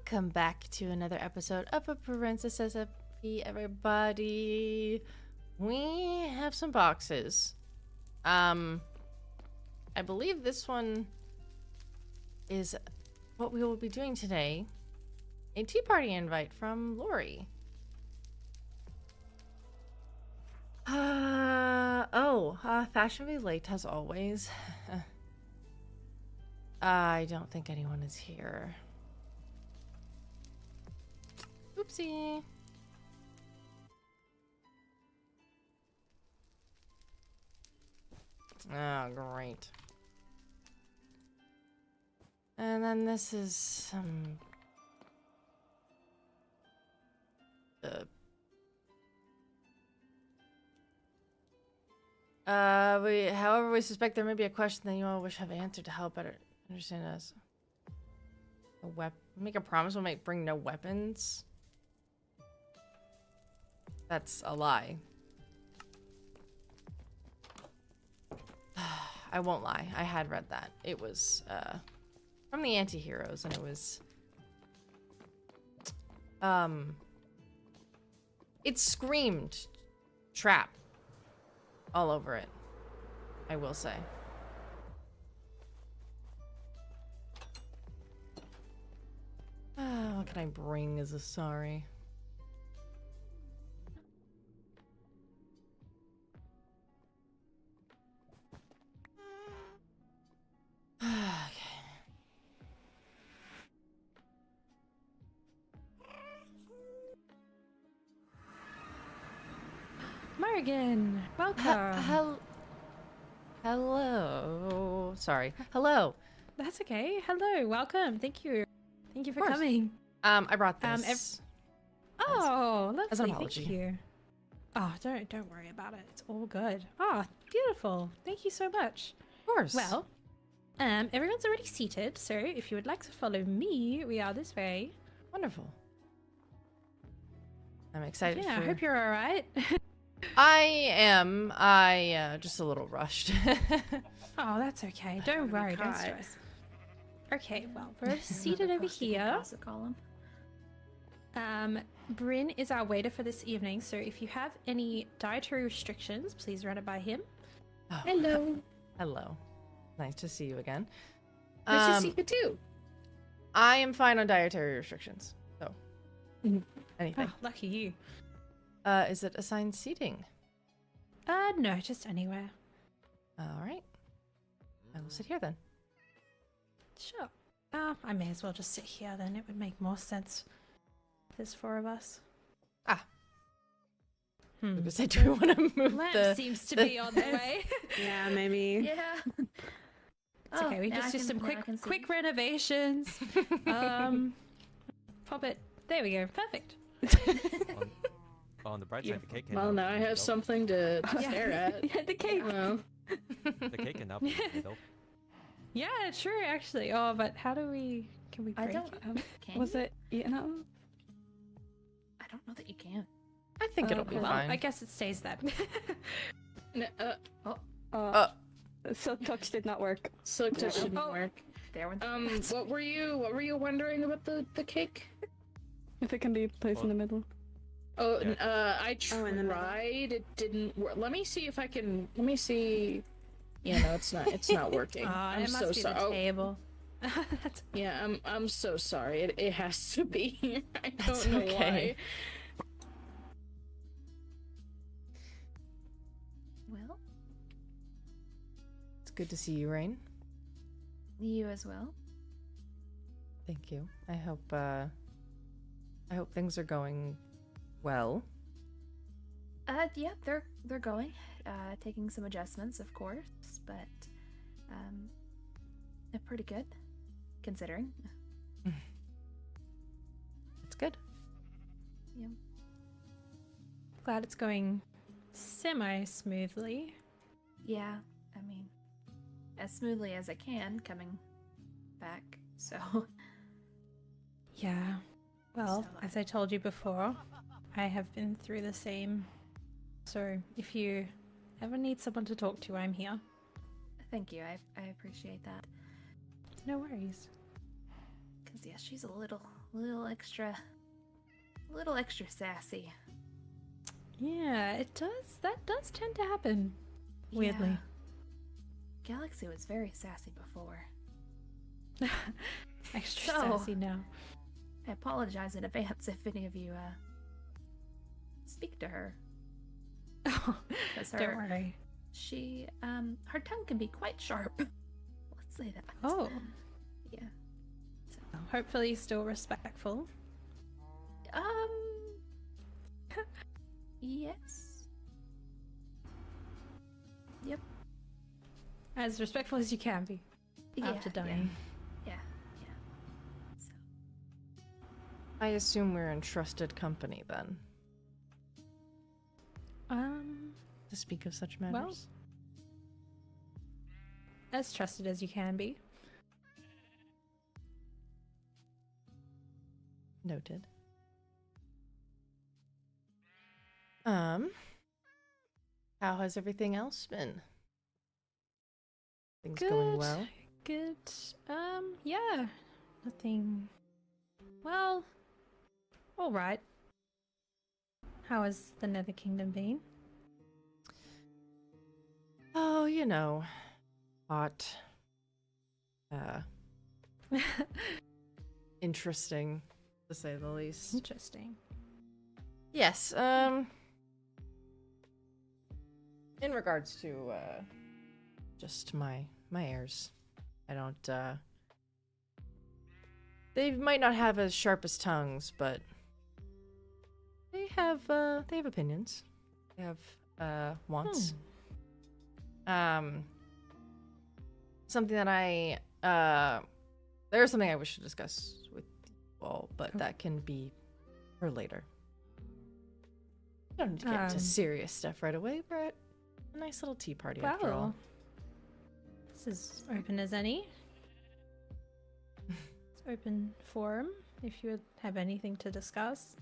Welcome back to another episode of a PrincessSMP, everybody. We have some boxes. I believe this one is what we will be doing today. A tea party invite from Lori. Fashionably late as always. I don't think anyone is here. Oopsie. Oh, great. And then this is some... however, we suspect there may be a question that you all wish have answered to help better understand us. Make a promise we'll bring no weapons. That's a lie. I won't lie. I had read that. It was from the anti-heroes, and it was it screamed trap all over it, I will say. What can I bring as a sorry? Morgan, welcome. Hello. Sorry. Hello. That's okay. Hello, welcome. Thank you for coming. I brought this. Lovely. As an apology. Thank you. Oh, don't worry about it. It's all good. Oh, beautiful. Thank you so much. Of course. Well, everyone's already seated, so if you would like to follow me, we are this way. Wonderful. I'm excited. Yeah, I hope you're all right. I am. Just a little rushed. Oh, that's okay. Don't worry. Don't stress. Okay, well, we're seated over here. Bryn is our waiter for this evening, so if you have any dietary restrictions, please run it by him. Oh. Hello. Hello. Nice to see you again. Nice to see you too. I am fine on dietary restrictions, so anything. Oh, lucky you. Is it assigned seating? No, just anywhere. All right. I will sit here then. Sure. I may as well just sit here then. It would make more sense. There's four of us. Because I do want to move Lamp seems to be on the way. Yeah, maybe. Yeah. It's okay. We just do some quick renovations. Pop it. There we go. Perfect. On the bright side, the cake can Well, now I have something to stare at. Yeah, the cake. Well, The cake can now be middle. Yeah, true, actually. Oh, but how do we... Can we break it? Can Was you? it eaten up? I don't know that you can. I think it'll be Well, fine. I guess it stays then. Silk touch did not work. silk touch didn't work. There went What were you wondering about the cake? If it can be placed in the middle. Oh, Yeah. I Oh, in the middle. tried. It didn't work. Let me see if I can. Let me see. Yeah, no, it's not working. I'm it must so be sorry. the table. That's Yeah, I'm so sorry. It has to be here. I That's don't know okay. well. It's good to see you, Rain. You as well. Thank you. I hope things are going well. Yeah, they're going. Taking some adjustments, of course, but they're pretty good, considering. It's good. Yeah. glad it's going semi-smoothly. Yeah, I mean, as smoothly as I can coming back, so. Yeah. Well, So, as I told you before, I have been through the same. So if you ever need someone to talk to, I'm here. Thank you. I appreciate that. No worries. Because, yeah, Yeah, she's a little extra sassy. Yeah, it does. That does tend to happen. Weirdly. Yeah. Galaxy was very sassy before. Extra So- sassy now. I apologize in advance if any of you speak to her. Oh, 'Cause don't worry. She her tongue can be quite sharp. Let's say that. Oh. Yeah. Hopefully still respectful. Yes. Yep. As respectful as you can be after dying. Yeah. So, I assume we're in trusted company then, to speak of such matters. As trusted as you can be. Noted. How has everything else been? Things going well? Good. Yeah. Nothing. Well, alright. How has the Nether Kingdom been? Oh, you know, hot. Interesting, to say the least. Interesting. Yes, in regards to, just my heirs, I don't, they might not have as sharp as tongues, but they have opinions. They have, wants. Something that there's something I wish to discuss with you all, but that can be for later. We don't need to get into serious stuff right away. We're at a nice little tea party after all. This is open as any. It's open forum if you would have anything to discuss.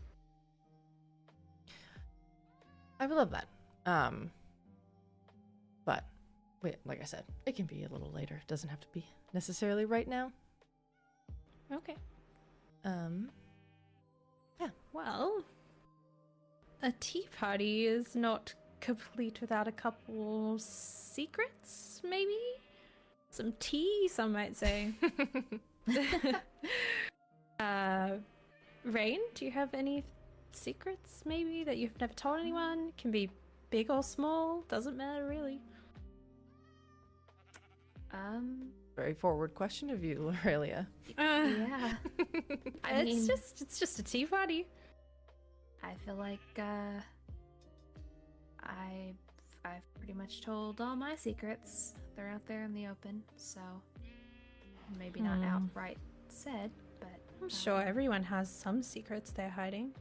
I would love that. But wait, like I said, it can be a little later. It doesn't have to be necessarily right now. Okay. Yeah. Well, a tea party is not complete without a couple secrets, maybe? Some tea, some might say. Rain, do you have any secrets, maybe, that you've never told anyone? Can be big or small, doesn't matter, really. Very forward question of you, Aurelia. yeah. I mean, it's just a tea party. I feel like I've pretty much told all my secrets. They're out there in the open, so maybe not outright said, but I'm sure everyone has some secrets they're hiding.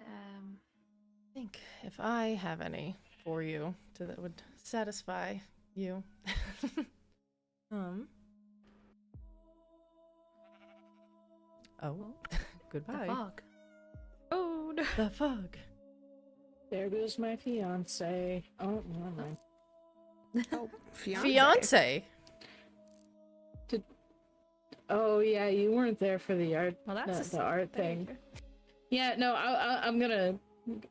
I think if I have any for you that would satisfy you. Oh, goodbye. the fog. Oh, no. The fog. There goes my fiance. Oh, never mind. Oh, Fiance. Oh yeah, you weren't there for the art. Well, that's the art thing. Yeah, no, I'm gonna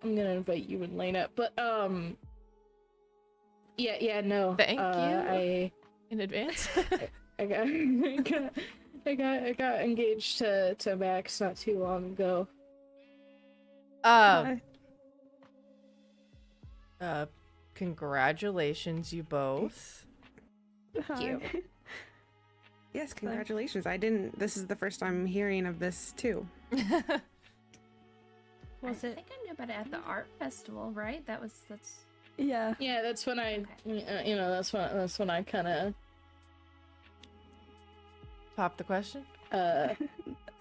invite you and Lena, but yeah, no. Thank you. In advance. I got engaged to Max not too long ago. Congratulations, you both. Thank you. Yes, congratulations. This is the first time hearing of this too. Was I it? think I knew about it at the art festival, right? That's Yeah. Yeah, that's when I, that's when I kind of Pop the question. well,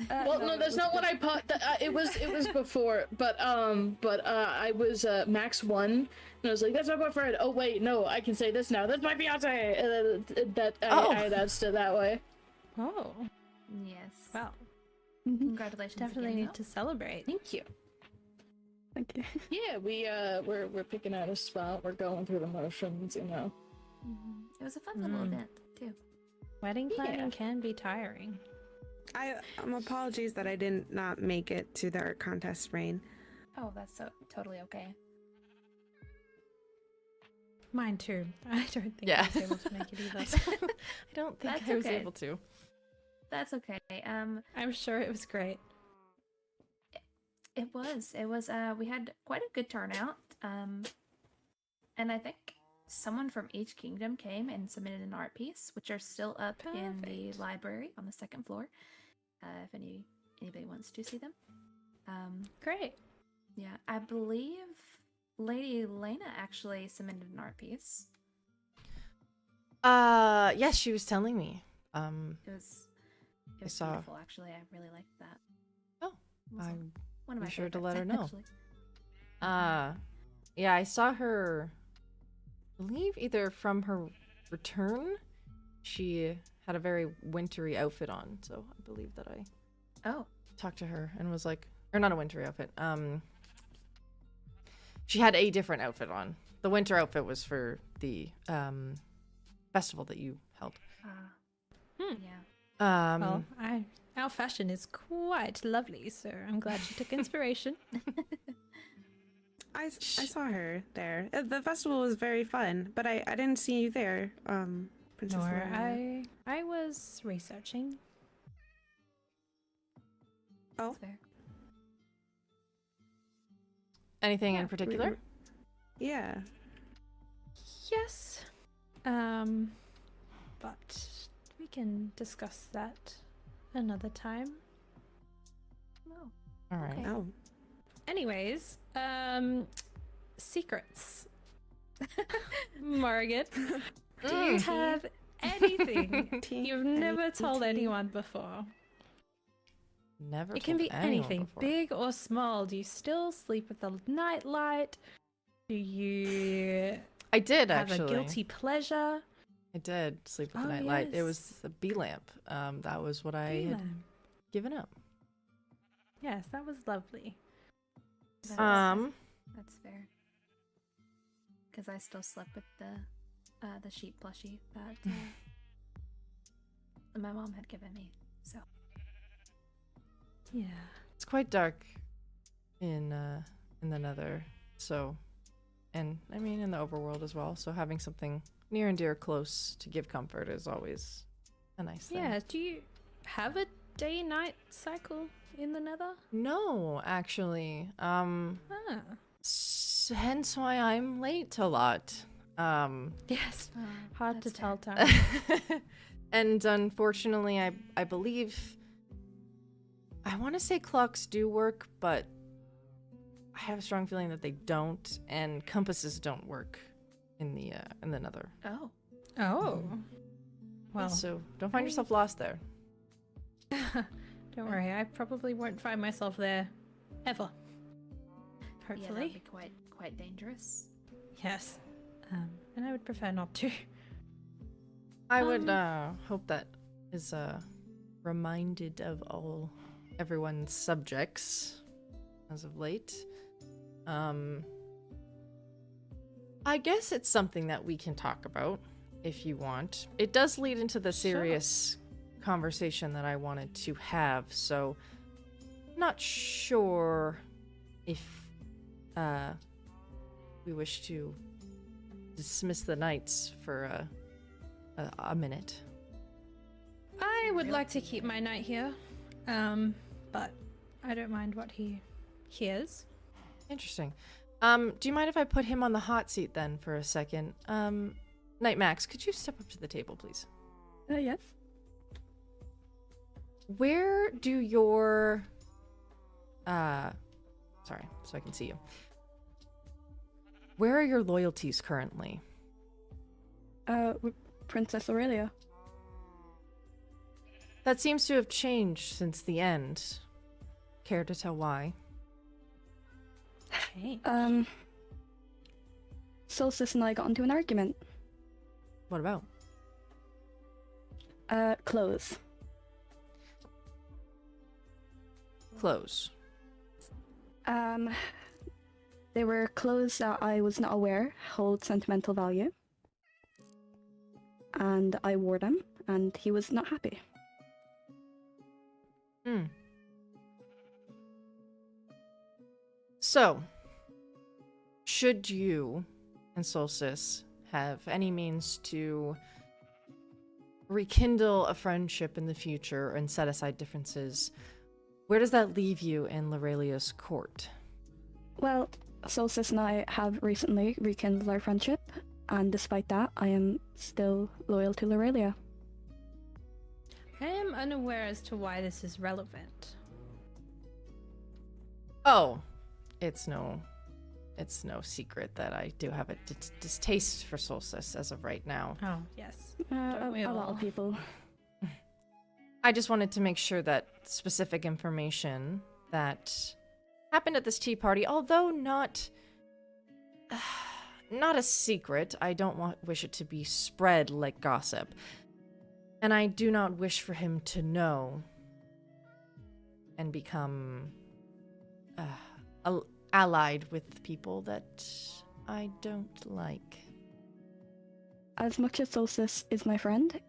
no, that's not what I put. It was before, but I was Max 1, and I was like, that's my boyfriend. Oh wait, no, I can say this now. That's my fiance. And then I had asked it that way. Oh, yes. wow. Congratulations. Definitely again, need to celebrate. Thank you. Thank you. Yeah, we're picking out a spot. We're going through the motions, you know. It was a fun little event too. Wedding planning can be tiring. Apologies that I did not make it to the art contest, Rain. Oh, that's so totally okay. Mine too. I don't think Yeah. I was able to make it either. I don't think That's I was okay. able to. That's okay. I'm sure it was great. It was. We had quite a good turnout. And I think someone from each kingdom came and submitted an art piece, which are still up in the Perfect. library on the second floor. If anybody wants to see them. Great. Yeah, I believe Lady Lena actually submitted an art piece. Yes, she was telling me. It was saw- beautiful, actually. I really liked that. Oh, It was I'm one of my be sure to favorites, let her know. actually. Yeah, I saw her, I believe either from her return, she had a very wintry outfit on, so I believe that I Oh, talked to her and was like, or not a wintry outfit, she had a different outfit on. The winter outfit was for the, festival that you held. yeah. Well, our fashion is quite lovely, so I'm glad she took inspiration. I saw her there. The festival was very fun, but I didn't see you there, Princess Nor Leia. I was researching. Oh, That's fair. Anything in particular? yeah. Yes. But we can discuss that another time. Oh, All right. Okay. Oh, Anyways, secrets. Morgan, do you have anything you've never told anyone before? Never. It can told be anyone anything, before. big or small. Do you still sleep with a nightlight? Do you I did have actually. a guilty pleasure? I did sleep with Oh, the nightlight. It yes. was the bee lamp. That was what I had Feeling. given up. Yes, that was lovely. That's, that's fair. Because I still slept with the sheep plushie that my mom had given me. So Yeah. It's quite dark in the Nether, so, and I mean in the overworld as well. So having something near and dear close to give comfort is always a nice thing. Yeah. Do you have a day-night cycle in the Nether? No, actually. Ah. Hence why I'm late a lot. Yes. Hard to that's tell fair. time. And unfortunately, I believe, I want to say clocks do work, but I have a strong feeling that they don't, and compasses don't work in the Nether. oh, Oh. Well, So don't find yourself lost there. don't worry. I probably won't find myself there ever. yeah, that'd Hopefully. be quite dangerous. Yes. And I would prefer not to. I would hope that is reminded of everyone's subjects as of late. I guess it's something that we can talk about if you want. It does lead into the serious conversation that I wanted to have, so not sure if we wish to dismiss the knights for a minute. I would like to keep my knight here. But I don't mind what he hears. Interesting. Do you mind if I put him on the hot seat then for a second? Knight Max, could you step up to the table, please? Yes. Where do your sorry, so I can see you. Where are your loyalties currently? With Princess Aurelia. That seems to have changed since the end. Care to tell why? Hey. Solstice and I got into an argument. What about? Clothes. Clothes. They were clothes that I was not aware hold sentimental value. and I warned him, and he was not happy. Hmm. So, should you and Solstice have any means to rekindle a friendship in the future and set aside differences, where does that leave you in Lorelia's court? Well, Solstice and I have recently rekindled our friendship, and despite that, I am still loyal to Lorelia. I am unaware as to why this is relevant. Oh, it's no secret that I do have a distaste for Solstice as of right now. Oh, yes. A we lot all? of people. I just wanted to make sure that specific information that happened at this tea party, although not a secret, I don't wish it to be spread like gossip. And I do not wish for him to know and become allied with people that I don't like. As much as Solstice is my friend,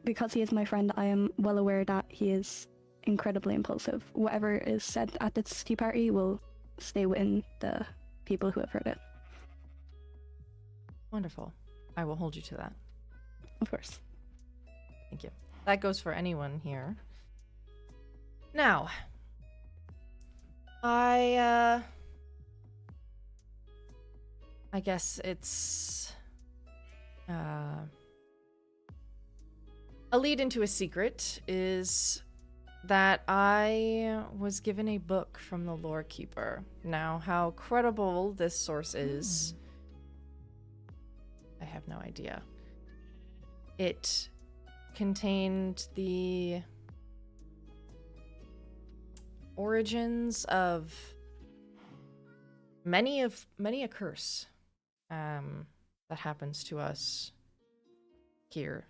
because he is my friend, I am well aware that he is incredibly impulsive. Whatever is said at this tea party will stay within the people who have heard it. Wonderful. I will hold you to that. Of course. Thank you. That goes for anyone here. Now, I guess it's a lead into a secret is that I was given a book from the lore keeper. Now, how credible this source is, I have no idea. It contained the origins of many a curse that happens to us here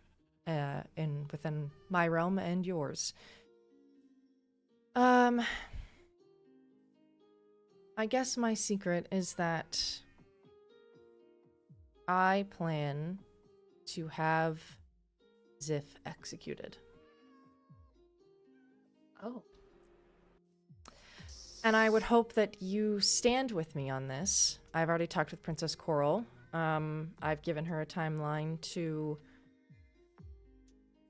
within my realm and yours. I guess my secret is that I plan to have Ziff executed. Oh. And I would hope that you stand with me on this. I've already talked with Princess Coral. I've given her a timeline to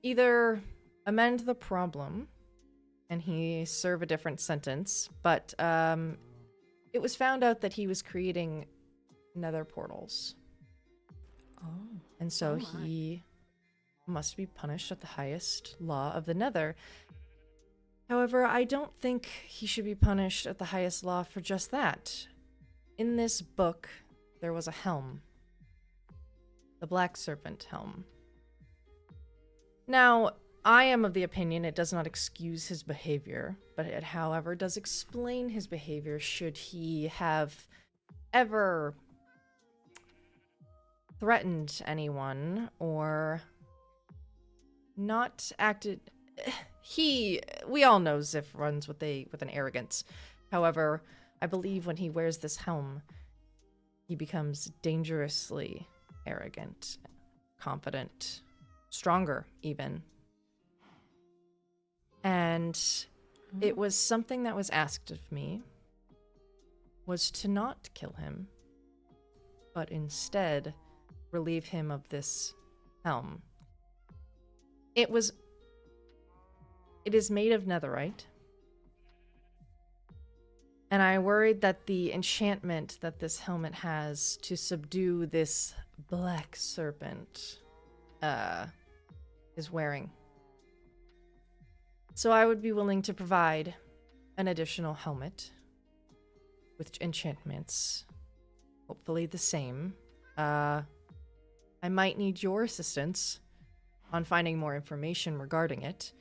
either amend the problem and he serve a different sentence, but it was found out that he was creating nether portals. Oh. And so Oh my. he must be punished at the highest law of the nether. However, I don't think he should be punished at the highest law for just that. In this book, there was a helm. The Black Serpent helm. Now, I am of the opinion it does not excuse his behavior, but it, however, does explain his behavior should he have ever threatened anyone or not acted... We all know Ziff runs with an arrogance. However, I believe when he wears this helm, he becomes dangerously arrogant, confident, stronger even. And it was something that was asked of me, was to not kill him, but instead relieve him of this helm. It is made of netherite. And I worried that the enchantment that this helmet has to subdue this black serpent is wearing. So I would be willing to provide an additional helmet with enchantments, hopefully the same. I might need your assistance on finding more information regarding it.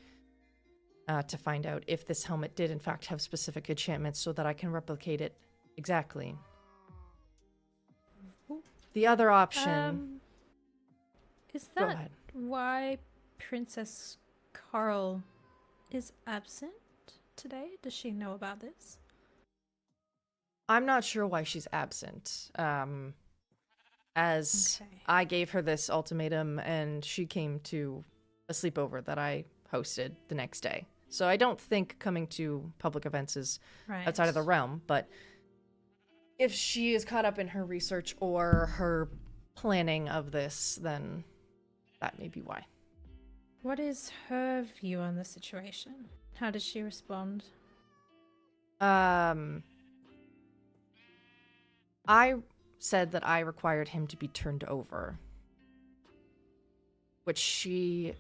To find out if this helmet did in fact have specific enchantments so that I can replicate it exactly. The other option... Is Go that ahead. why Princess Carl is absent today? Does she know about this? I'm not sure why she's absent. as Okay. I gave her this ultimatum and she came to a sleepover that I hosted the next day. So I don't think coming to public events is Right. outside of the realm, but if she is caught up in her research or her planning of this, then that may be why. What is her view on the situation? How does she respond? I said that I required him to be turned over, which she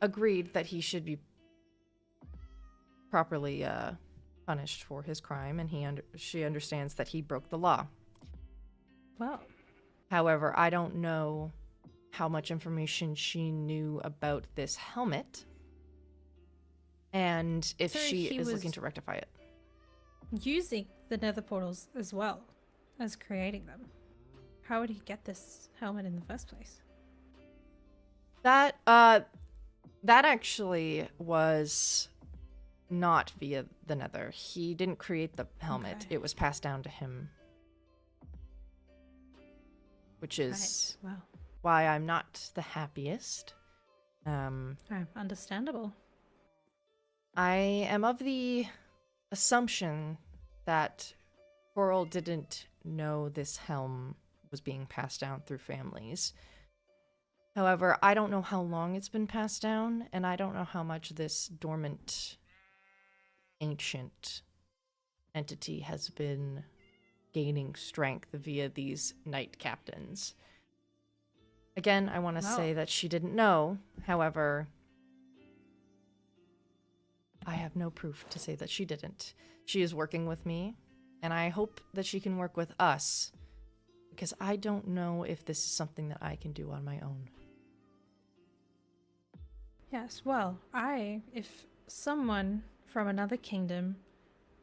agreed that he should be properly punished for his crime, and she understands that he broke the law. Well, However, I don't know how much information she knew about this helmet, and if So she he is was- looking to rectify it. using the nether portals as well as creating them. How would he get this helmet in the first place? That actually was not via the Nether. He didn't create the helmet. Okay. It was passed down to him, which is Right. Well, why I'm not the happiest. understandable. I am of the assumption that Coral didn't know this helm was being passed down through families. However, I don't know how long it's been passed down, and I don't know how much this dormant, ancient entity has been gaining strength via these knight captains. Again, I want to Wow. say that she didn't know. However, I have no proof to say that she didn't. She is working with me, and I hope that she can work with us, because I don't know if this is something that I can do on my own. Yes, well, if someone from another kingdom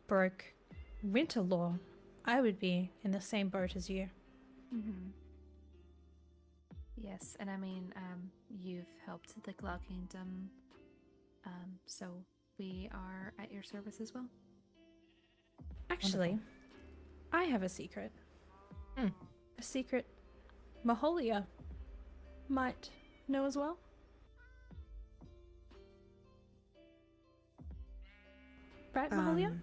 broke winter law, I would be in the same boat as you. Mm-hmm. Yes, and I mean, you've helped the Claw Kingdom, so we are at your service as well. Actually, I have a secret. Hmm. A secret Maholia might know as well. Right, Maholia?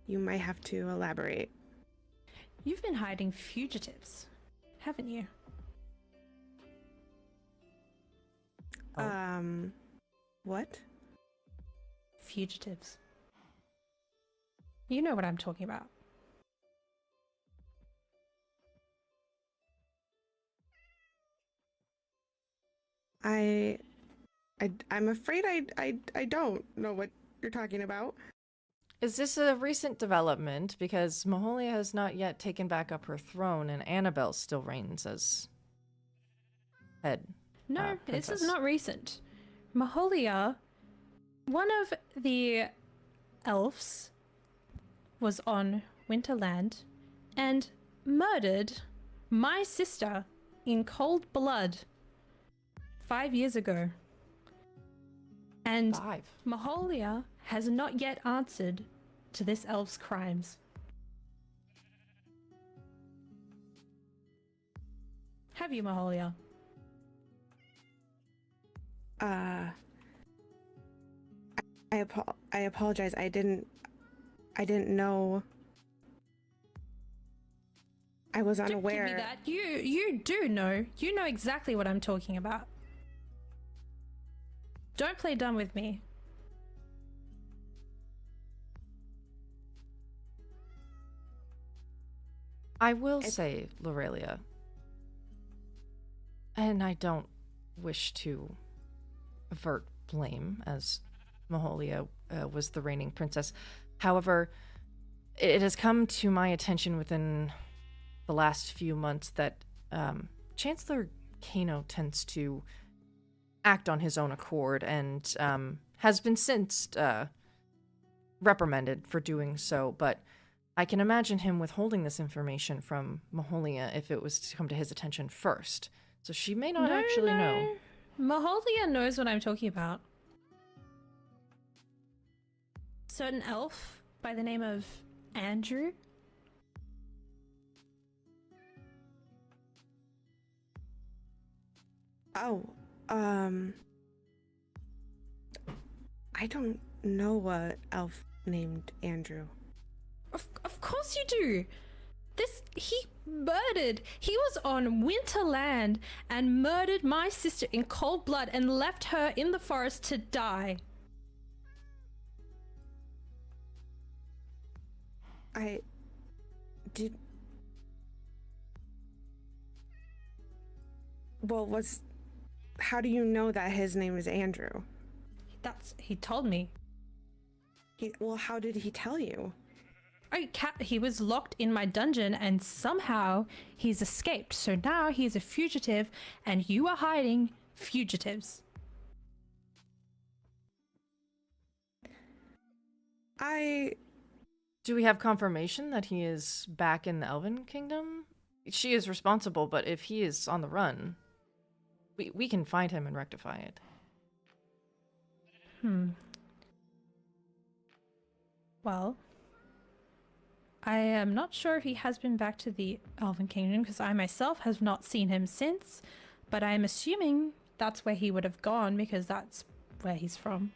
You might have to elaborate. You've been hiding fugitives, haven't you? What? Fugitives. You know what I'm talking about. I'm afraid I don't know what you're talking about. Is this a recent development? Because Maholia has not yet taken back up her throne, and Annabelle still reigns as head. No, this princess. is not recent. Maholia, one of the elves, was on Winterland and murdered my sister in cold blood 5 years ago. And 5. Maholia has not yet answered to this elf's crimes. Have you, Maholia? I apologize. I didn't know. I was Don't unaware. give me that. You do know. You know exactly what I'm talking about. Don't play dumb with me. I will say, Lorelia, and I don't wish to avert blame, as Maholia was the reigning princess. However, it has come to my attention within the last few months that Chancellor Kano tends to act on his own accord and has been since reprimanded for doing so, but I can imagine him withholding this information from Maholia if it was to come to his attention first. So she may not actually know. Maholia knows what I'm talking about. Certain elf by the name of Andrew Oh, I don't know a elf named Andrew. Of course you do. He murdered. He was on Winterland and murdered my sister in cold blood and left her in the forest to die. I did. Well, how do you know that his name is Andrew? He told me. Well, how did he tell you? He was locked in my dungeon and somehow he's escaped. So now he's a fugitive and you are hiding fugitives. Do we have confirmation that he is back in the Elven Kingdom? She is responsible, but if he is on the run, we can find him and rectify it. Well, I am not sure if he has been back to the Elven Kingdom because I myself have not seen him since, but I am assuming that's where he would have gone because that's where he's from.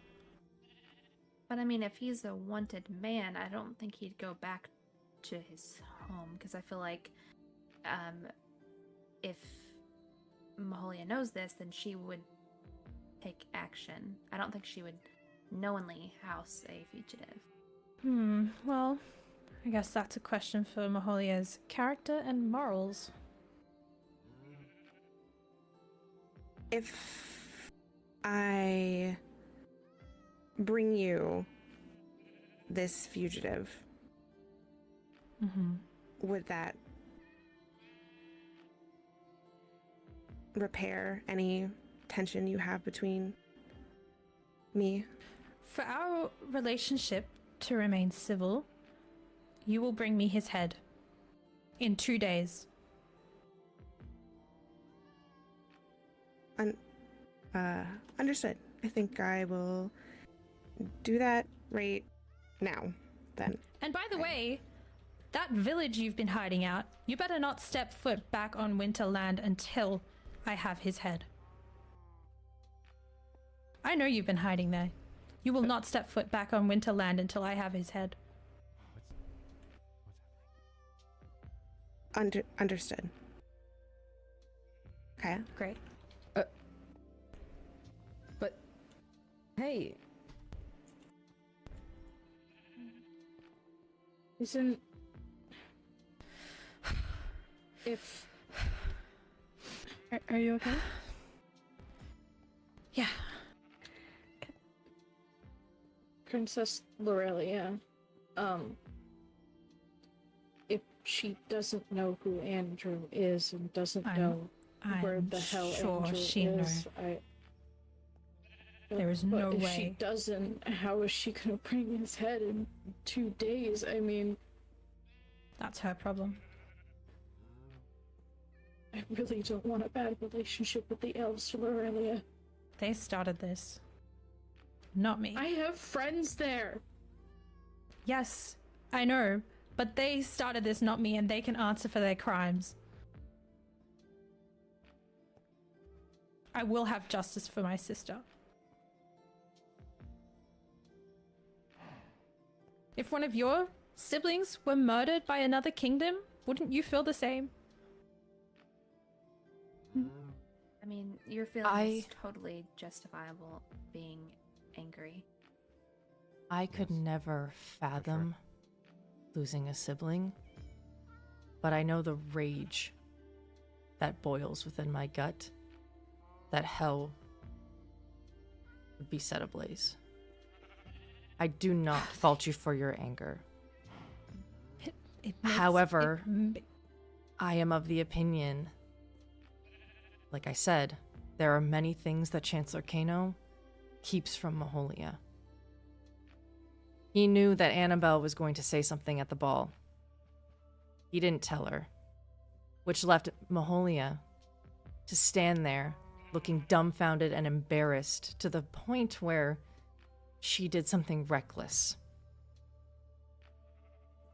But I mean, if he's a wanted man, I don't think he'd go back to his home because I feel like if Mahalia knows this, then she would take action. I don't think she would knowingly house a fugitive. Well, I guess that's a question for Maholia's character and morals. If I bring you this fugitive, would that repair any tension you have between me? For our relationship to remain civil, you will bring me his head in 2 days. Understood. I think I will do that right now, then. And by the way, that village you've been hiding out, you better not step foot back on Winterland until I have his head. I know you've been hiding there. You will not step foot back on Winterland until I have his head. Understood. Okay. Great. But hey, Isn't if Are you okay? Yeah. Princess Lorelia, if she doesn't know who Andrew is and doesn't know where I'm the hell sure Andrew she is, There is but no if way. she doesn't, how is she gonna bring his head in 2 days? I mean, That's her problem. I really don't want a bad relationship with the elves, Lorelia. They started this. Not me. I have friends there. Yes, I know. But they started this, not me, and they can answer for their crimes. I will have justice for my sister. If one of your siblings were murdered by another kingdom, wouldn't you feel the same? I mean, your feeling is totally justifiable being angry. I could never fathom losing a sibling, but I know the rage that boils within my gut, that hell would be set ablaze. I do not fault you for your anger. However, I am of the opinion, like I said, there are many things that Chancellor Kano keeps from Mahalia. He knew that Annabelle was going to say something at the ball. He didn't tell her, which left Mahalia to stand there looking dumbfounded and embarrassed to the point where she did something reckless.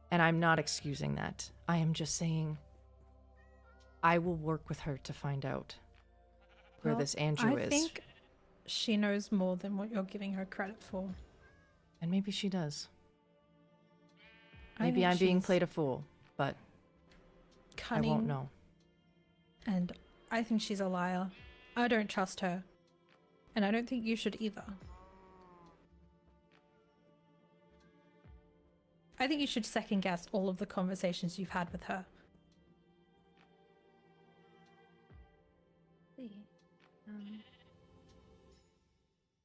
And I'm not excusing that. I am just saying I will work with her to find out where Well, this Andrew is. I think she knows more than what you're giving her credit for. And maybe she does. I Maybe think I'm being she's played a fool, but cunning, I won't know. and I think she's a liar. I don't trust her, and I don't think you should either. I think you should second guess all of the conversations you've had with her. See.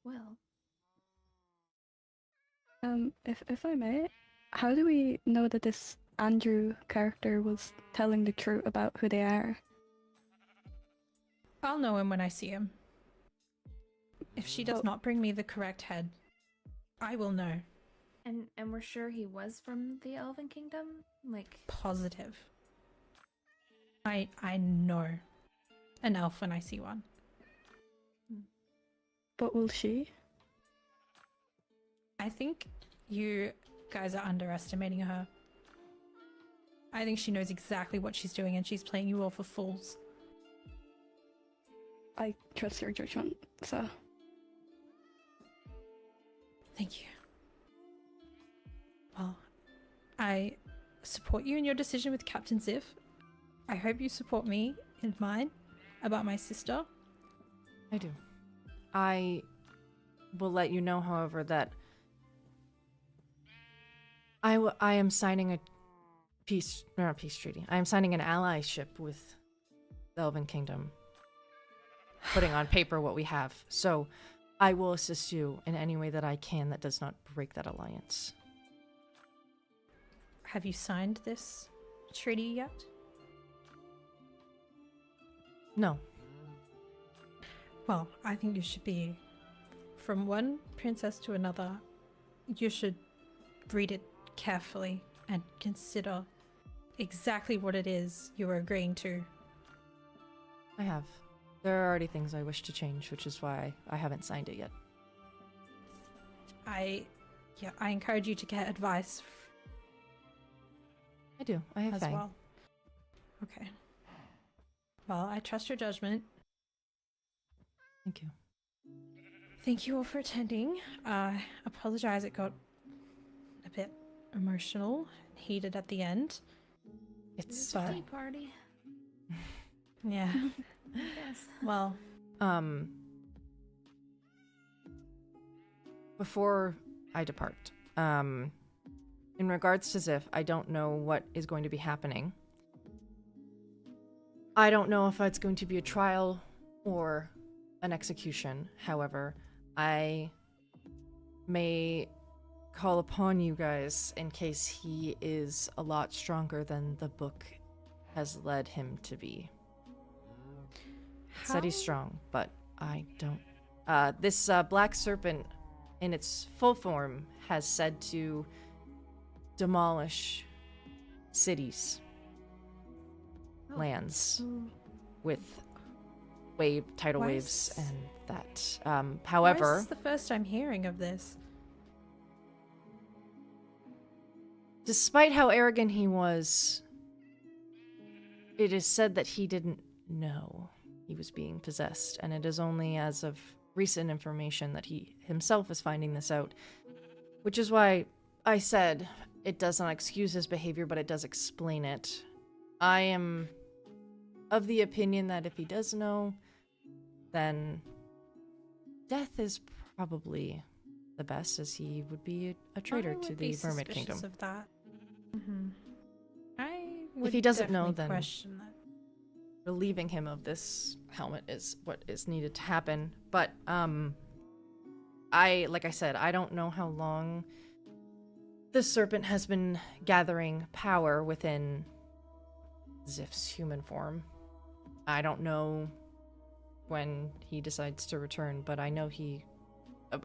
Well, If I may, how do we know that this Andrew character was telling the truth about who they are? I'll know him when I see him. If she does Well- not bring me the correct head, I will know. and we're sure he was from the Elven Kingdom? Like, Positive. I know an elf when I see one. But will she? I think you guys are underestimating her. I think she knows exactly what she's doing and she's playing you all for fools. I trust your judgment, so. Thank you. Well, I support you in your decision with Captain Ziff. I hope you support me in mine about my sister. I do. I will let you know, however, that I am signing a not a peace treaty. I am signing an allyship with the Elven Kingdom. Putting on paper what we have. So I will assist you in any way that I can that does not break that alliance. Have you signed this treaty yet? No. Well, I think you should be, from one princess to another, you should read it carefully and consider exactly what it is you are agreeing to. I have. There are already things I wish to change, which is why I haven't signed it yet. I encourage you to get advice I do. I have as Fang. well. Okay. Well, I trust your judgment. Thank you. Thank you all for attending. Apologize it got a bit emotional and heated at the end. It's But tea party. yeah. Yes. Well, before I depart, in regards to Ziff, I don't know what is going to be happening. I don't know if it's going to be a trial or an execution. However, I may call upon you guys in case he is a lot stronger than the book has led him to be. Said he's strong, but I don't. This black serpent, in its full form, has said to demolish cities, lands, with tidal Why waves is- and that. Why However, is this the first I'm hearing of this? despite how arrogant he was, it is said that he didn't know he was being possessed, and it is only as of recent information that he himself is finding this out, which is why I said it does not excuse his behavior, but it does explain it. I am of the opinion that if he does know, then death is probably the best, as he would be a traitor I to would be the Mermaid suspicious Kingdom. of that. I would he doesn't know, definitely then- question that. Relieving him of this helmet is what is needed to happen. But like I said, I don't know how long the serpent has been gathering power within Ziff's human form. I don't know when he decides to return, but I know he,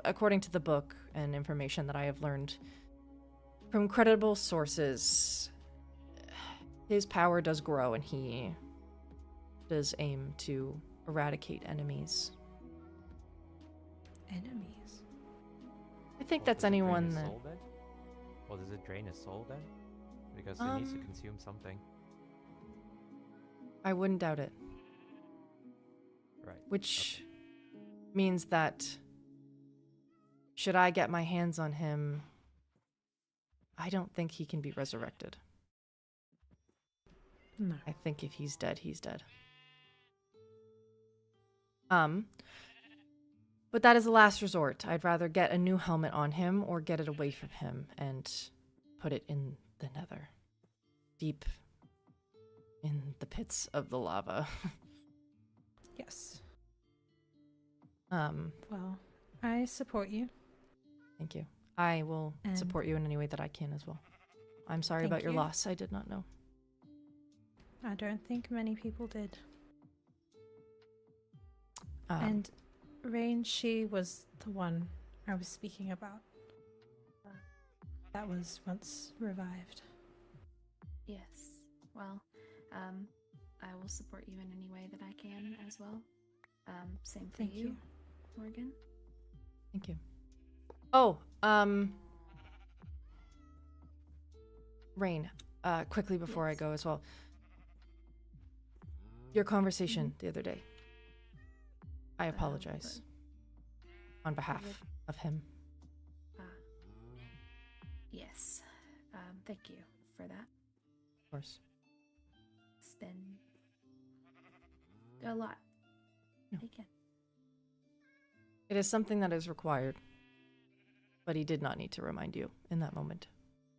according to the book and information that I have learned from credible sources, his power does grow and he does aim to eradicate enemies. Enemies. I think Well, that's does it drain anyone his that... soul then? Well, does it drain his soul then? Because it needs to consume something. I wouldn't doubt it. Right. Which means that should I get my hands on him, I don't think he can be resurrected. No. I think if he's dead, he's dead. But that is the last resort. I'd rather get a new helmet on him or get it away from him and put it in the nether. Deep in the pits of the lava. Yes. Well, I support you. thank you. I will And- support you in any way that I can as well. I'm sorry Thank about your you. loss. I did not know. I don't think many people did. Um, And Rain, she was the one I was speaking about. That was once revived. Yes. Well, I will support you in any way that I can as well. Same for Thank you. Morgan. Thank you. Oh, Rain, quickly before I Yes. go as well. Your conversation the other day. I apologize. On behalf of him. Yes. Thank you for that. Of course. It's been a lot. No. Again. It is something that is required. But he did not need to remind you in that moment.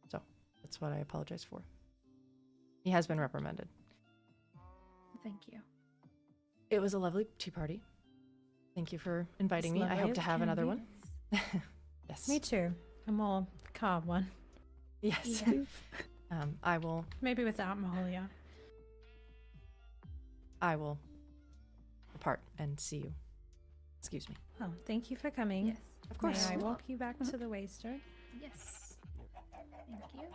So, that's what I apologize for. He has been reprimanded. Thank you. It was a lovely tea party. Thank you for inviting As me. I lovely hope as to have can another be. one. Yes. Me too. A more calm one. Yes. Yeah. I will Maybe without Mahalia. depart and see you. Excuse me. Well, thank you for coming. Yes. Of course. May I walk you back to the waster? Yes. Thank you.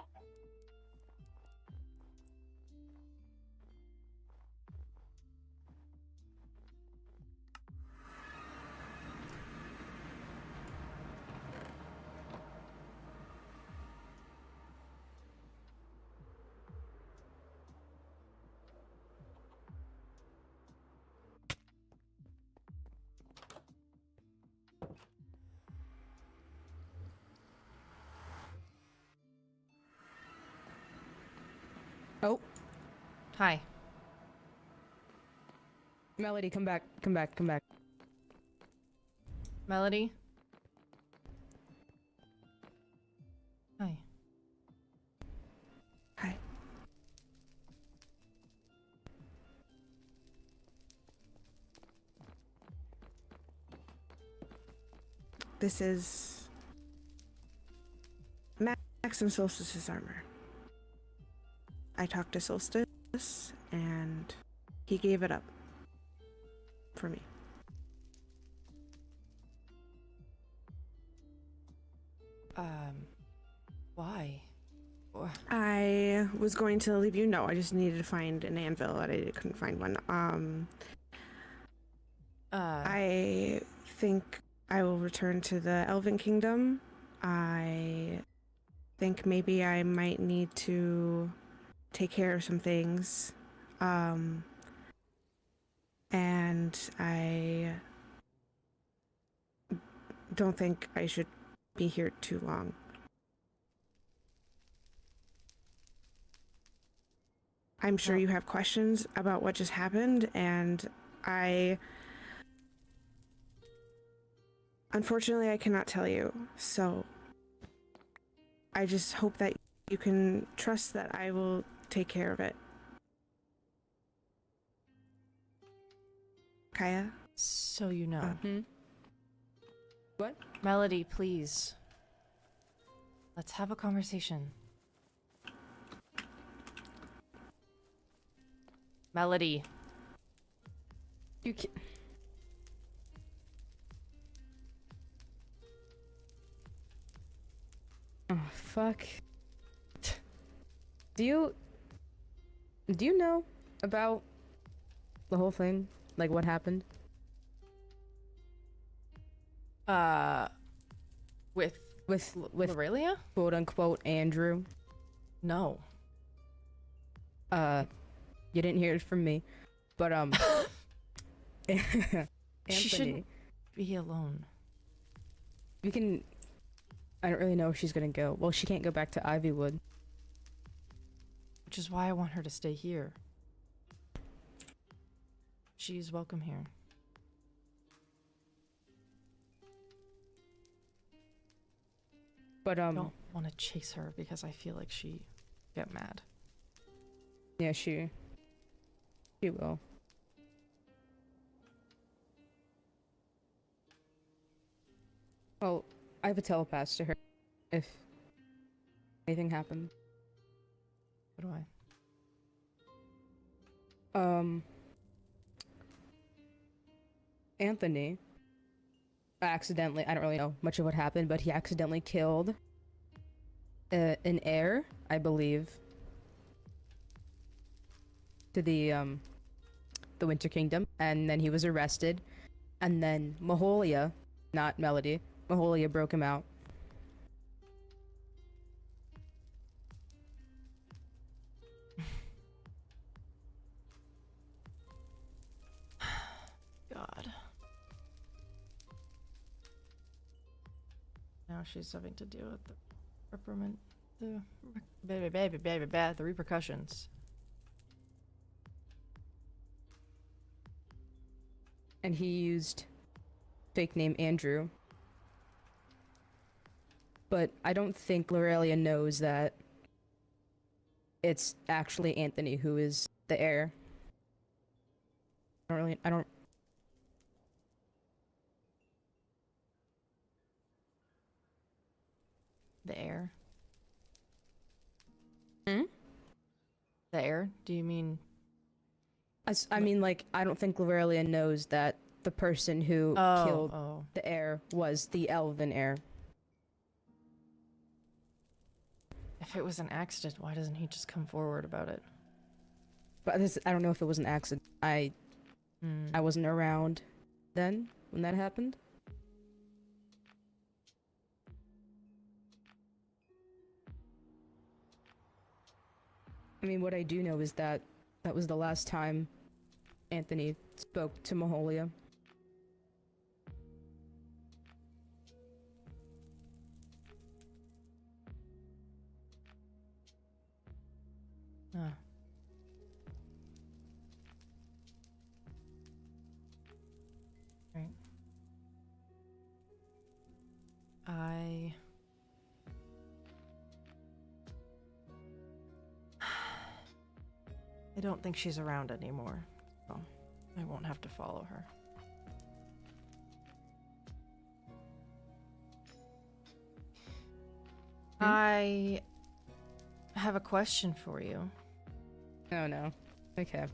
Oh, Hi. Melody, come back, come back, come back. Melody? Hi. Hi. This is Max and Solstice's armor. I talked to Solstice, and he gave it up for me. Why? I was going to leave you. No, I just needed to find an anvil, and I couldn't find one. I think I will return to the Elven Kingdom. I think maybe I might need to take care of some things. And I don't think I should be here too long. I'm sure you have questions about what just happened, and unfortunately, I cannot tell you. So I just hope that you can trust that I will take care of it. Kaya? So you know. What? Melody, please. Let's have a conversation. Melody. You can Oh, fuck. Do you know about the whole thing? Like what happened? With With Lorelia? quote unquote Andrew. No. You didn't hear it from me. But She Anthony. shouldn't be alone. We can. I don't really know where she's gonna go. Well, she can't go back to Ivywood. Which is why I want her to stay here. She's welcome here. But I don't want to chase her because I feel like she get mad. yeah, she will. Well, I have a telepass to her if anything happens. What do I? Anthony accidentally, I don't really know much of what happened, but he accidentally killed an heir, I believe, to the Winter Kingdom, and then he was arrested, and then Maholia, not Melody, Maholia broke him out. God. Now she's having to deal with the reprimand, the repercussions. And he used fake name Andrew. But I don't think Lorelia knows that it's actually Anthony who is the heir. I don't. The heir? Hmm? The heir? Do you mean... I mean, like, I don't think Lorelia knows that the person who killed the heir was the elven heir. If it was an accident, why doesn't he just come forward about it? But I don't know if it was an accident. I wasn't around then when that happened. I mean, what I do know is that that was the last time Anthony spoke to Maholia. Huh. Right. I don't think she's around anymore, so I won't have to follow her. I have a question for you. Oh no. Okay.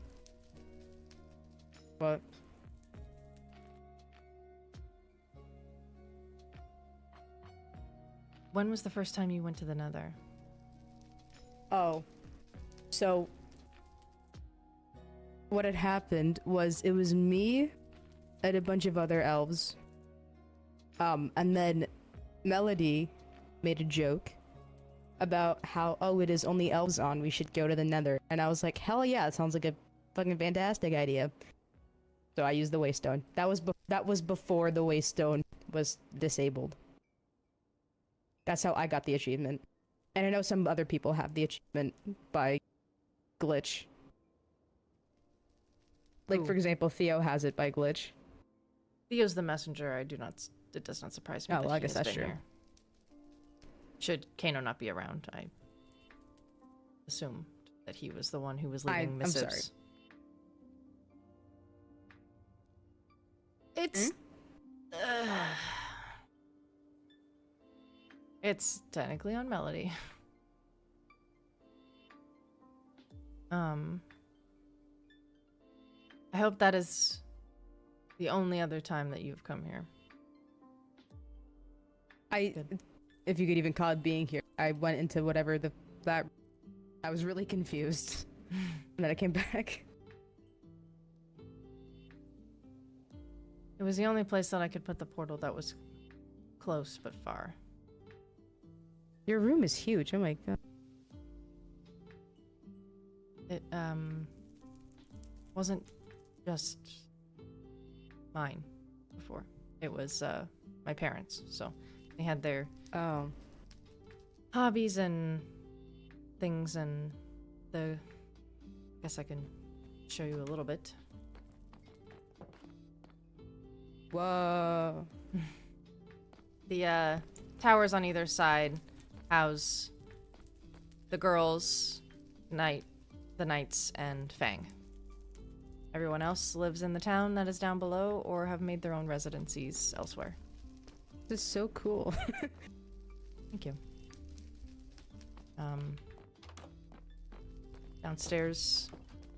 What? When was the first time you went to the Nether? Oh. So what had happened was it was me and a bunch of other elves. And then Melody made a joke about how, oh, it is only elves on, we should go to the Nether. And I was like, hell yeah, it sounds like a fucking fantastic idea. So I used the Waystone. That was before the Waystone was disabled. That's how I got the achievement. And I know some other people have the achievement by glitch. Like, Ooh. for example, Theo has it by glitch. Theo's the messenger. It does not surprise me. Oh, that well, I he guess has that's been true. here. Should Kano not be around, I assumed that he was the one who was leaving I'm missives. sorry. It's... it's technically on Melody. I hope that is the only other time that you've come here. If you could even call it being here, I went into whatever that I was really confused. And then I came back. It was the only place that I could put the portal that was close but far. Your room is huge. Oh my god. It wasn't just mine. It was my parents, so they had their Oh. hobbies and things, and I guess I can show you a little bit. Whoa. The towers on either side house the girls, the knights, and Fang. Everyone else lives in the town that is down below or have made their own residencies elsewhere. This is so cool. Thank you. Downstairs,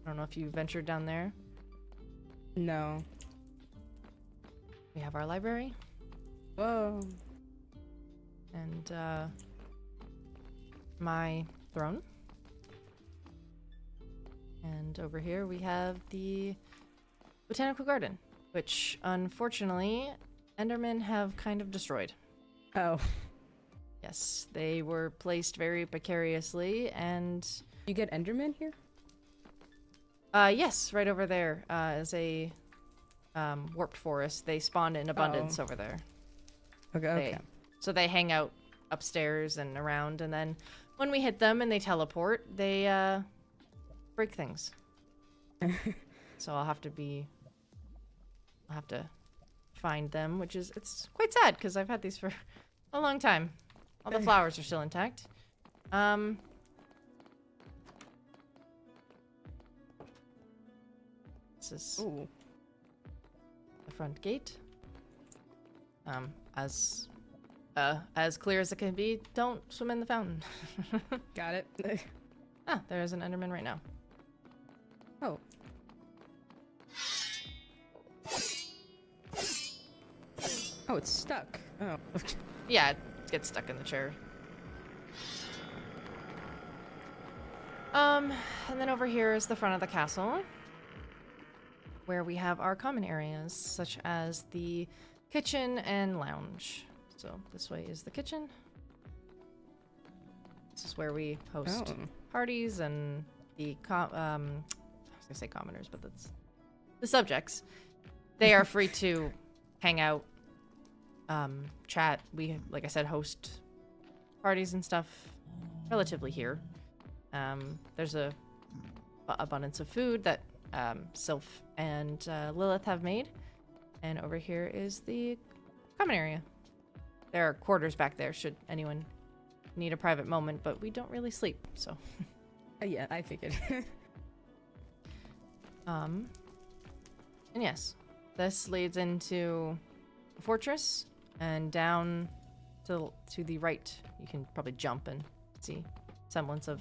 I don't know if you ventured down there. No. We have our library, Whoa. and my throne. And over here we have the botanical garden, which unfortunately Endermen have kind of destroyed. Oh. Yes, they were placed very precariously, and You get Enderman here? yes, right over there is a warped forest. They spawn in abundance over there. Okay, okay. So they hang out upstairs and around, and then when we hit them and they teleport, they break things. So I'll have to find them, it's quite sad because I've had these for a long time. All the flowers are still intact. This is Ooh. the front gate. As clear as it can be, don't swim in the fountain. Got it. Ah, there's an Enderman right now. Oh. Oh, it's stuck. Oh. Yeah, it gets stuck in the chair. And then over here is the front of the castle, where we have our common areas, such as the kitchen and lounge. So this way is the kitchen. This is where we host parties and the I was gonna say commoners, but that's the subjects. They are free to hang out, chat. We, like I said, host parties and stuff relatively here. There's a abundance of food that Sylph and Lilith have made, and over here is the common area. There are quarters back there should anyone need a private moment, but we don't really sleep, so. Yeah, I figured. And yes, this leads into a fortress, and down to the right, you can probably jump and see semblance of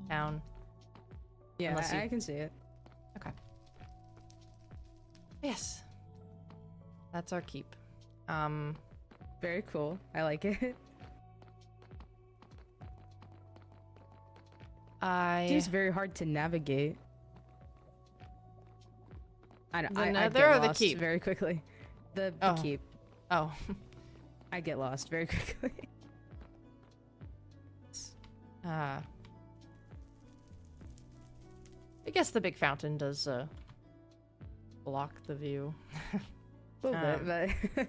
town. Yeah, Unless you- I can see it. Okay. Yes. That's our keep. Very cool. I like it. Seems very hard to navigate. I The I nether get or the lost keep? very quickly. The Oh. keep. Oh. I get lost very quickly. I guess the big fountain does block the view. A little bit, but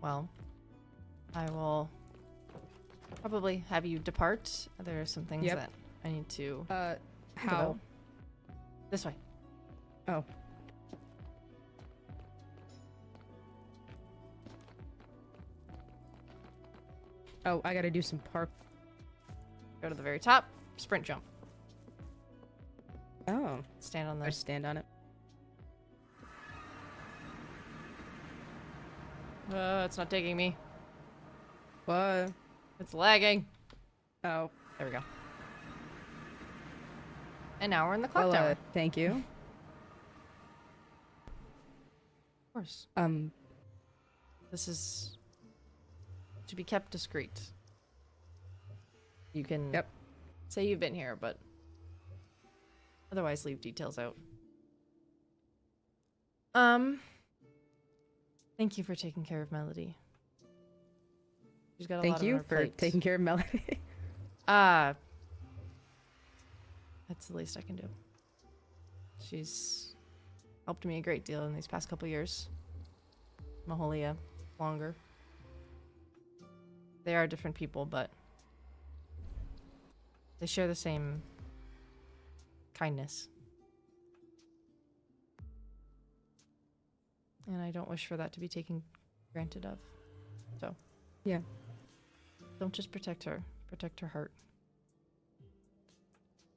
Well, I will probably have you depart. There are some things Yep. that I need to how? about. This way. Oh. Oh, I gotta do some park. Go to the very top, sprint jump. Oh. Stand on I the stand on it. it's not taking me. What? It's lagging. Oh. There we go. And now we're in the clock Well, tower. thank you. Of course. This is to be kept discreet. You can say you've been here, but otherwise leave details out. Thank you for taking care of Melody. She's got a lot Thank on you her for plate. taking care of Melody. That's the least I can do. She's helped me a great deal in these past couple years. Maholia, longer. They are different people, but they share the same kindness. And I don't wish for that to be taken granted of. So, Yeah. don't just protect her, protect her heart.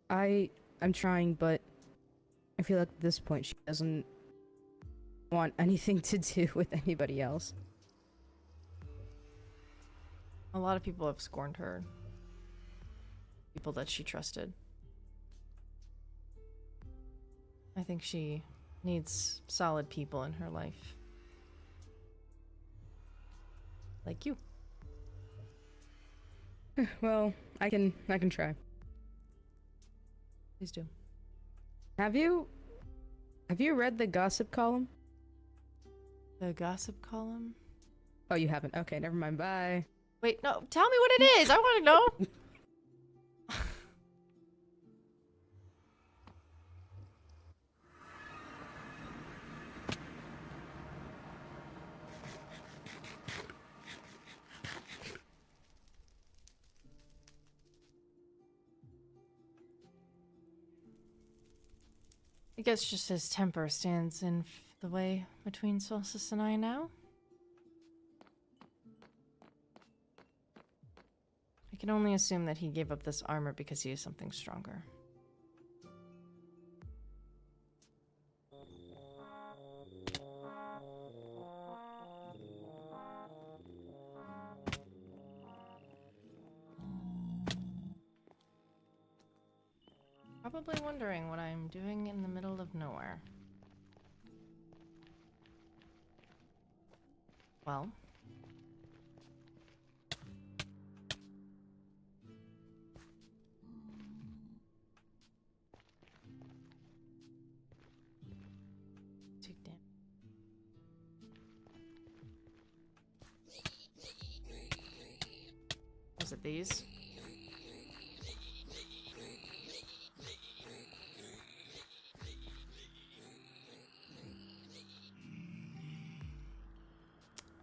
I'm trying, but I feel like at this point she doesn't want anything to do with anybody else. A lot of people have scorned her. People that she trusted. I think she needs solid people in her life. Like you. Well, I can try. Please do. Have you read the gossip column? The gossip column? Oh, you haven't. Okay, never mind. Bye. Wait, no, tell me what it is. I want to know. I guess just his temper stands in the way between Solstice and I now. I can only assume that he gave up this armor because he is something stronger. Probably wondering what I'm doing in the middle of nowhere. Well. Take damage. Was it these?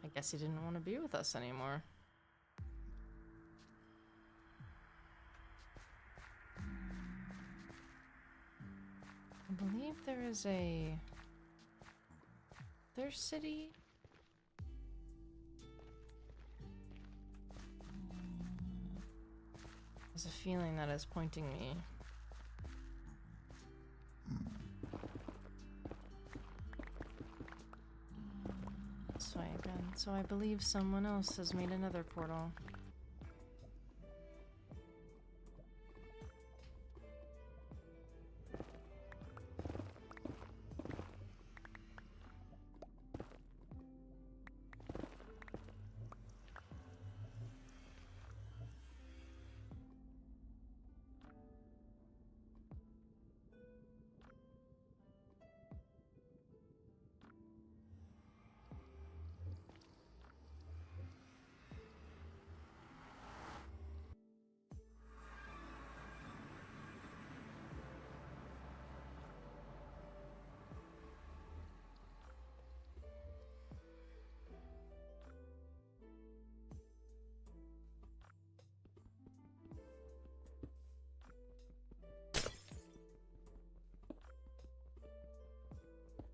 I guess he didn't want to be with us anymore. I believe there is a other city. There's a feeling that is pointing me. This way again. So I believe someone else has made another portal.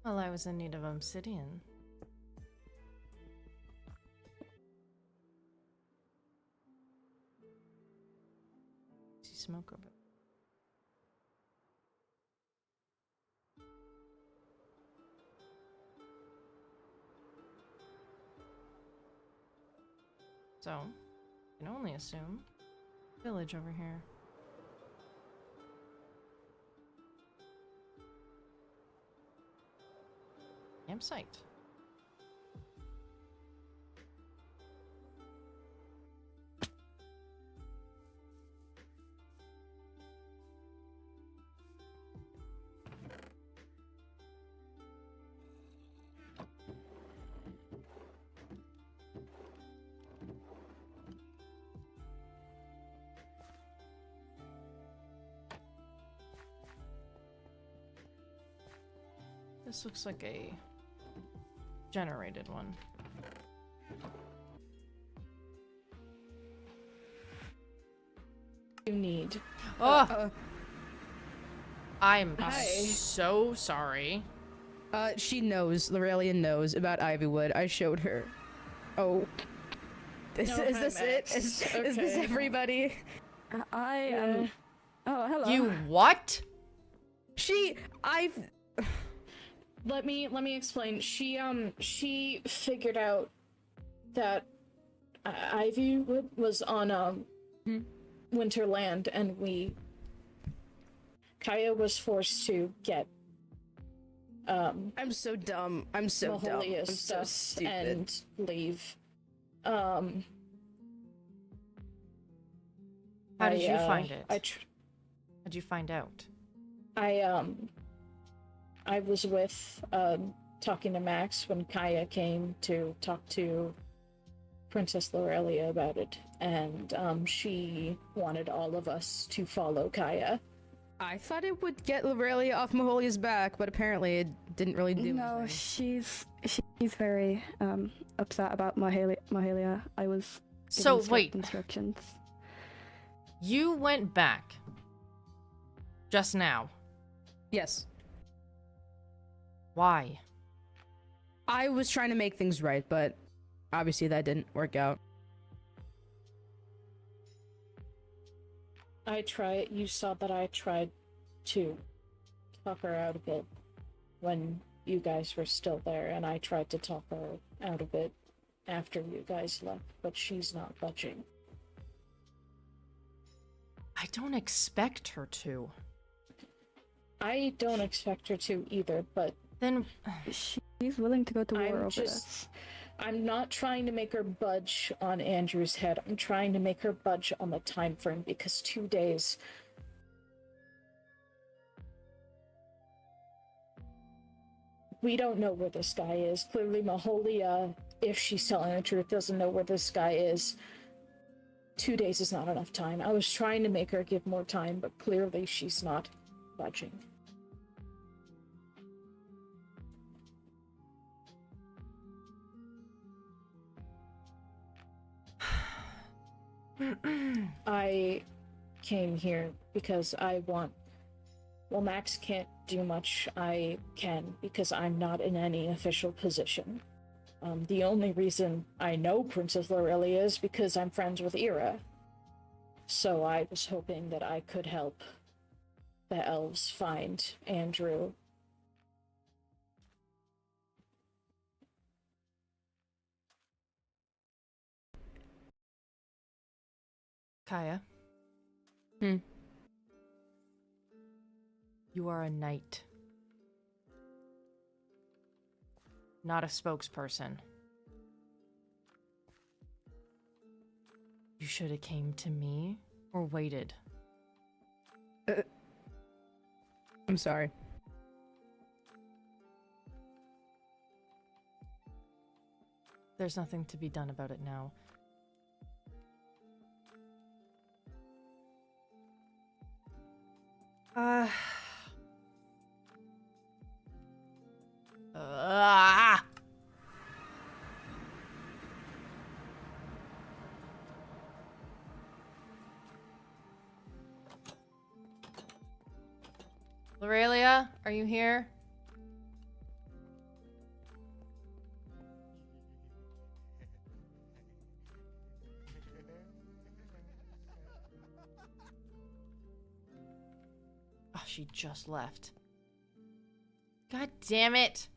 Well, I was in need of obsidian. See smoke over. So, I can only assume village over here. Campsite. This looks like a generated one. You need. Oh, I'm Hi. so sorry. She knows. Lorelia knows about Ivywood. I showed her. Oh. Is No, this hi, it? Max. Is this Okay. everybody? I am. Oh, hello. You what? Let me explain. She figured out that Ivy was on Winterland, and Kaya was forced to get I'm so dumb. I'm so dumb. I'm Maholia's so stuff stupid. and leave. How did you find it? How'd you find out? I was with talking to Max when Kaya came to talk to Princess Lorelia about it, and she wanted all of us to follow Kaya. I thought it would get Lorelia off Maholia's back, but apparently it didn't really do No, anything. she's very upset about Mahalia. I was So, giving wait. strict instructions. You went back. Just now. Yes. Why? I was trying to make things right, but obviously that didn't work out. You saw that I tried to talk her out of it when you guys were still there, and I tried to talk her out of it after you guys left, but she's not budging. I don't expect her to. I don't expect her to either, but Then She's willing to go to war over this. I'm not trying to make her budge on Andrew's head. I'm trying to make her budge on the time frame, because 2 days. We don't know where this guy is. Clearly Mahalia, if she's telling the truth, doesn't know where this guy is. 2 days is not enough time. I was trying to make her give more time, but clearly she's not budging. I came here because I want... Well, Max can't do much. I can, because I'm not in any official position. The only reason I know Princess Lorelia is because I'm friends with Ira. So I was hoping that I could help the elves find Andrew. Kaya. Hmm. You are a knight. Not a spokesperson. You should have came to me or waited. I'm sorry. There's nothing to be done about it now. Lorelia, are you here? Oh, she just left. God damn it.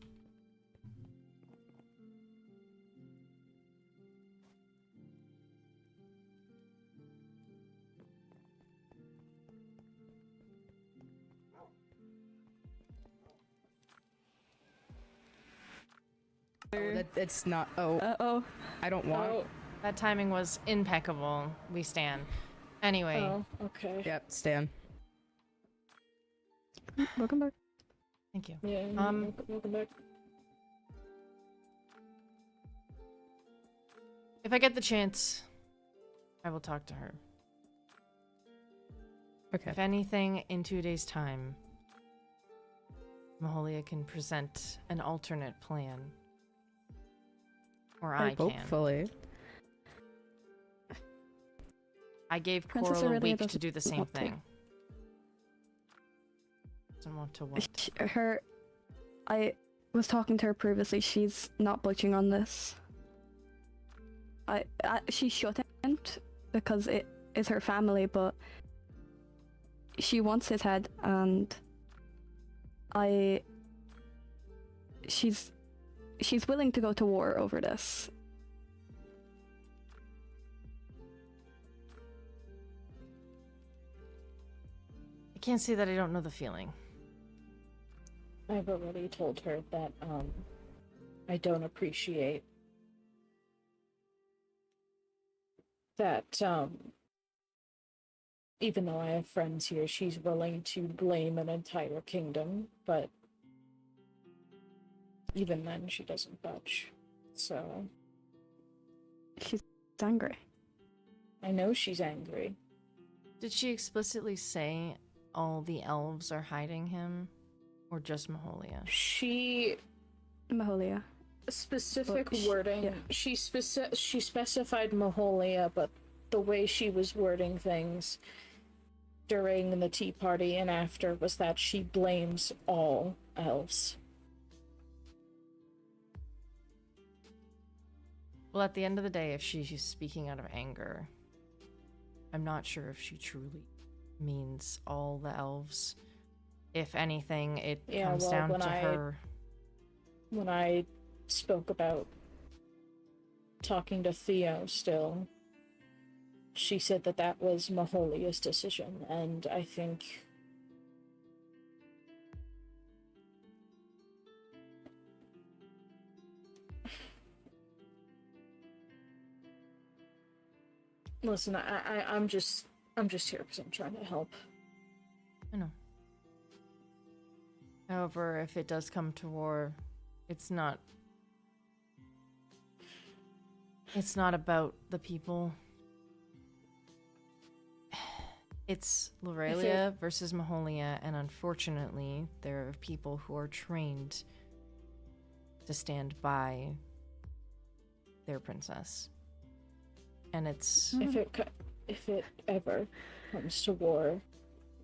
It's not. Oh, Uh-oh. I don't want. Oh, That timing was impeccable. We stand. Anyway. oh, okay. Yep, Stan. Welcome back. Thank you. Yeah, welcome back. If I get the chance, I will talk to her. Okay. If anything, in 2 days' time, Maholia can present an alternate plan. Or I can. Hopefully. I gave Princess Coral a Aurelia week to doesn't do the same want to. thing. Doesn't want to what? I was talking to her previously. She's not budging on this. She shouldn't because it is her family, but she wants his head, and she's willing to go to war over this. I can't say that I don't know the feeling. I've already told her that I don't appreciate that even though I have friends here, she's willing to blame an entire kingdom, but even then she doesn't budge. So She's angry. I know she's angry. Did she explicitly say all the elves are hiding him? Or just Maholia? She Maholia. specific But wording. yeah. She specified Maholia, but the way she was wording things during the tea party and after was that she blames all elves. Well, at the end of the day, if she's speaking out of anger, I'm not sure if she truly means all the elves. If anything, it comes down to her. When I spoke about talking to Theo still, she said that that was Maholia's decision, and I think listen, I'm just here because I'm trying to help. I know. However, if it does come to war, it's not about the people. It's Lorelia versus Maholia, and unfortunately, there are people who are trained to stand by their princess. And it's... If it ever comes to war,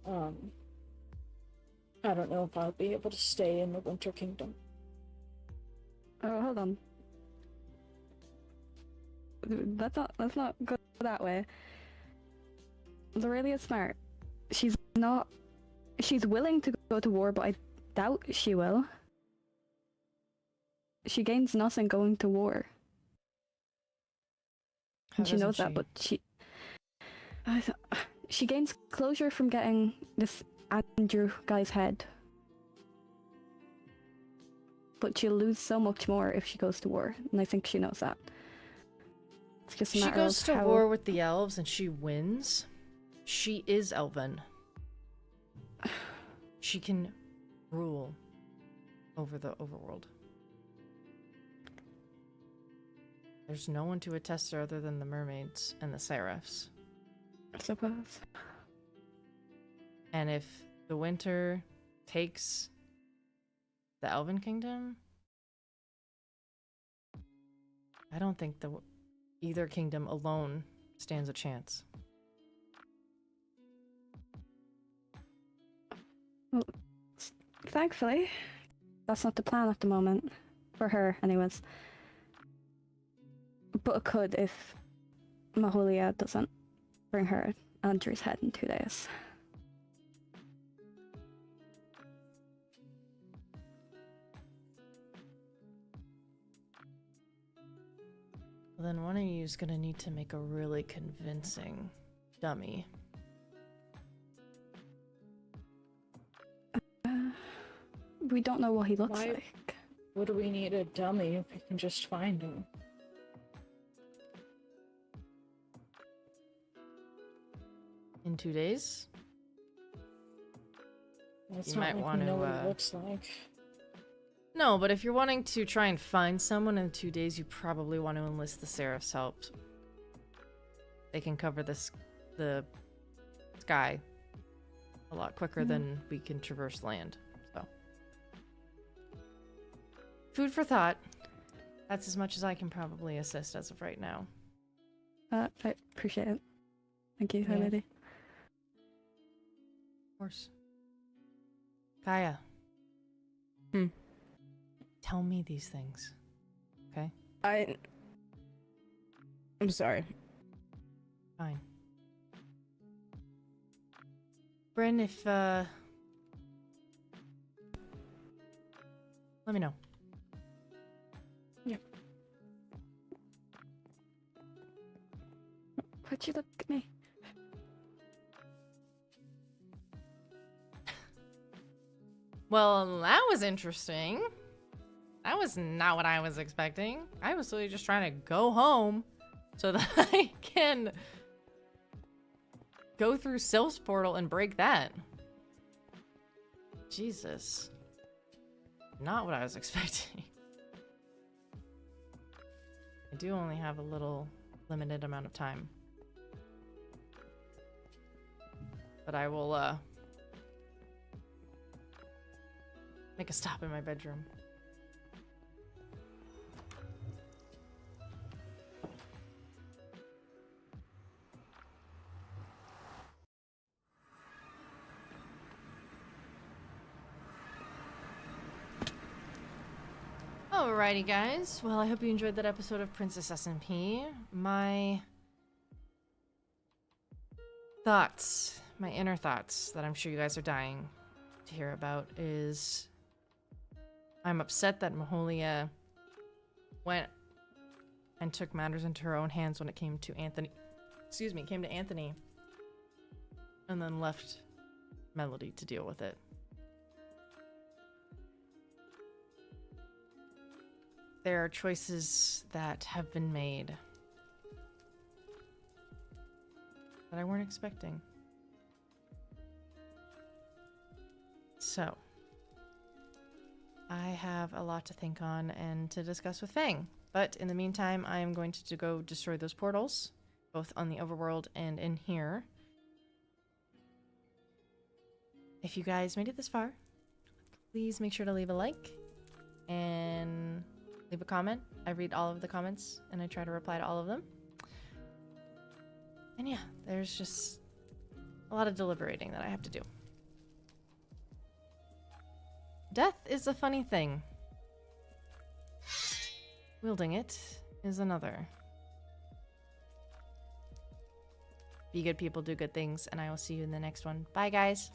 I don't know if I'll be able to stay in the Winter Kingdom. Oh, hold on. Let's not go that way. Lorelia's smart. She's willing to go to war, but I doubt she will. She gains nothing going to war. And she knows that, but she gains closure from getting this Andrew guy's head. But she'll lose so much more if she goes to war, and I think she knows that. It's just a She matter goes of to how... war with the elves and she wins. She is Elven. She can rule over the overworld. There's no one to attest her other than the mermaids and the seraphs. I suppose. And if the winter takes the Elven Kingdom, I don't think either kingdom alone stands a chance. Well, thankfully, that's not the plan at the moment. For her, anyways. But it could if Maholia doesn't bring her Andrew's head in 2 days. Well, then one of you is gonna need to make a really convincing dummy. We don't know what he looks Why- like. What do we need a dummy if we can just find him? In 2 days? It's You not might like want we know to, what he looks like. No, but if you're wanting to try and find someone in 2 days, you probably want to enlist the Seraph's help. They can cover the sky a lot quicker than we can traverse land. So Food for thought. That's as much as I can probably assist as of right now. I appreciate it. Thank you, High Yeah. Lady. Of course. Kaya. Hmm. Tell me these things. Okay? I'm sorry. Fine. Bryn, if, let me know. Why'd you look at me? Well, that was interesting. That was not what I was expecting. I was really just trying to go home so that I can go through Sylph's portal and break that. Jesus. Not what I was expecting. I do only have a little limited amount of time. But I will, make a stop in my bedroom. Alrighty, guys. Well, I hope you enjoyed that episode of Princess SMP. My thoughts, my inner thoughts that I'm sure you guys are dying to hear about is I'm upset that Mahalia went and took matters into her own hands when it came to Anthony. Excuse me, came to Anthony and then left Melody to deal with it. There are choices that have been made that I weren't expecting. So, I have a lot to think on and to discuss with Fang. But in the meantime, I am going to go destroy those portals, both on the overworld and in here. If you guys made it this far, please make sure to leave a like and leave a comment. I read all of the comments and I try to reply to all of them. And yeah, there's just a lot of deliberating that I have to do. Death is a funny thing. Wielding it is another. Be good people, do good things, and I will see you in the next one. Bye, guys.